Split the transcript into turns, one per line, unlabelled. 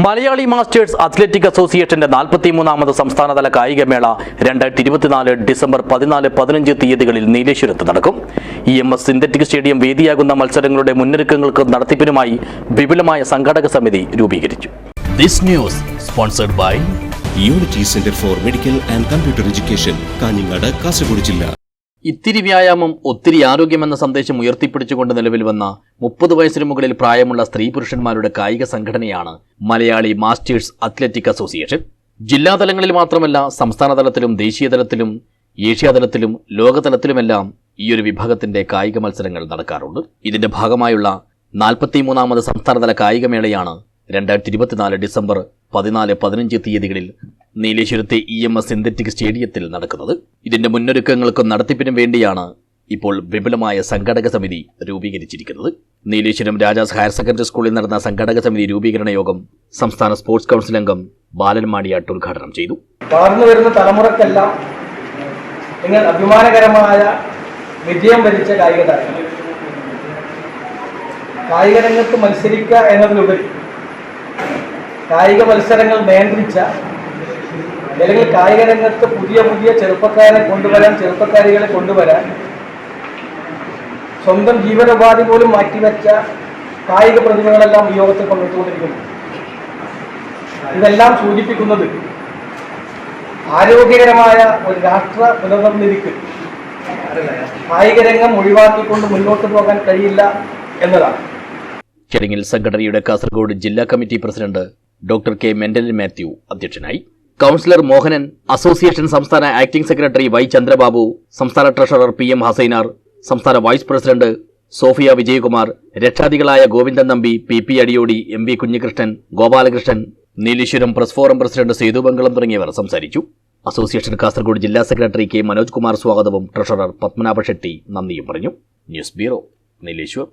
Malayali masters athletic അസോസിയേഷന്റെ 43ാമത് സംസ്ഥാനതല കായികമേള 2024 ഡിസംബർ 14-15 തീയതികളിൽ നീലേശ്വരത്ത് നടക്കും. EMS സിന്തറ്റിക് സ്റ്റേഡിയം വേദിയാകുന്ന മത്സരങ്ങളുടെ മുന്നൊരുക്കങ്ങൾക്കും നടത്തിപ്പിനുമായി വിപുലമായ സംഘാടക സമിതി രൂപീകരിച്ചു.
This news sponsored by
Unity Center for Medical and Computer Education, Kanhangad, Kasaragod ജില്ല.
ഇത്തിരി വ്യായാമം ഒത്തിരി ആരോഗ്യമെന്ന സന്ദേശം ഉയർത്തിപ്പിടിച്ചുകൊണ്ട് നിലവിൽ വന്ന 30 വയസ്സിന് മുകളിൽ പ്രായമുള്ള സ്ത്രീ പുരുഷന്മാരുടെ കായിക സംഘടനയാണ് മലയാളി മാസ്റ്റേഴ്സ് അത്ലറ്റിക് അസോസിയേഷൻ. ജില്ലാതലങ്ങളിൽ മാത്രമല്ല, സംസ്ഥാനതലത്തിലും ദേശീയതലത്തിലും ഏഷ്യാതലത്തിലും ലോകതലത്തിലുമെല്ലാം ഈയൊരു വിഭാഗത്തിന്റെ കായിക മത്സരങ്ങൾ നടക്കാറുണ്ട്. ഇതിന്റെ ഭാഗമായുള്ള 43ാമത് സംസ്ഥാനതല കായികമേളയാണ് 2024 ഡിസംബർ 14-15 തീയതികളിൽ നീലേശ്വരത്തെ EMS സിന്തറ്റിക് സ്റ്റേഡിയത്തിൽ നടക്കുന്നത്. ഇതിന്റെ മുന്നൊരുക്കങ്ങൾക്കും നടത്തിപ്പിനും വേണ്ടിയാണ് ഇപ്പോൾ വിപുലമായ സംഘാടക സമിതി രൂപീകരിച്ചിരിക്കുന്നത്. നീലേശ്വരം രാജാസ് ഹയർ സെക്കൻഡറി സ്കൂളിൽ നടന്ന സംഘാടക സമിതി രൂപീകരണ യോഗം സംസ്ഥാന സ്പോർട്സ് കൗൺസിൽ അംഗം ബാലൻ മാടിയാട്ട് ഉദ്ഘാടനം ചെയ്തു.
വളർന്നു വരുന്ന തലമുറക്കെല്ലാം നിങ്ങൾ അഭിമാനകരമായ വിജയം വരിച്ച കായിക താരങ്ങൾ. കായിക രംഗത്ത് മത്സരിക്കുക എന്നതിലുപരി കായിക മത്സരങ്ങൾ നിയന്ത്രിച്ച, അല്ലെങ്കിൽ കായിക രംഗത്ത് പുതിയ പുതിയ ചെറുപ്പക്കാരികളെ കൊണ്ടുവരാൻ സ്വന്തം ജീവനോപാധി പോലും മാറ്റിവെച്ച കായിക പ്രതിഭകളെല്ലാം ഈ യോഗത്തിൽ പങ്കെടുത്തുകൊണ്ടിരിക്കുന്നു. ഇതെല്ലാം സൂചിപ്പിക്കുന്നത് ആരോഗ്യകരമായ ഒരു രാഷ്ട്ര പുനർനിർമ്മിതിക്ക് കായിക രംഗം ഒഴിവാക്കിക്കൊണ്ട് മുന്നോട്ട് പോകാൻ കഴിയില്ല എന്നതാണ്.
ചടങ്ങിൽ സംഘടനയുടെ കാസർഗോഡ് ജില്ലാ കമ്മിറ്റി പ്രസിഡന്റ് ഡോക്ടർ കെ മെന്റൽ മാത്യു അധ്യക്ഷനായി. കൗൺസിലർ മോഹനൻ, അസോസിയേഷൻ സംസ്ഥാന ആക്ടിംഗ് സെക്രട്ടറി വൈ ചന്ദ്രബാബു, സംസ്ഥാന ട്രഷറർ PM ഹസൈനാർ, സംസ്ഥാന വൈസ് പ്രസിഡന്റ് സോഫിയ വിജയകുമാർ, രക്ഷാധികളായ Govindan Nambi, PP Adiyodi, MB Kunhikrishnan, Gopalakrishnan, Nileshwaram press forum president Sethumangalam തുടങ്ങിയവർ സംസാരിച്ചു. അസോസിയേഷൻ കാസർഗോഡ് ജില്ലാ സെക്രട്ടറി K മനോജ് കുമാർ സ്വാഗതവും ട്രഷറർ പത്മനാഭ ഷെട്ടി നന്ദിയും പറഞ്ഞു. News bureau, Nileshwaram.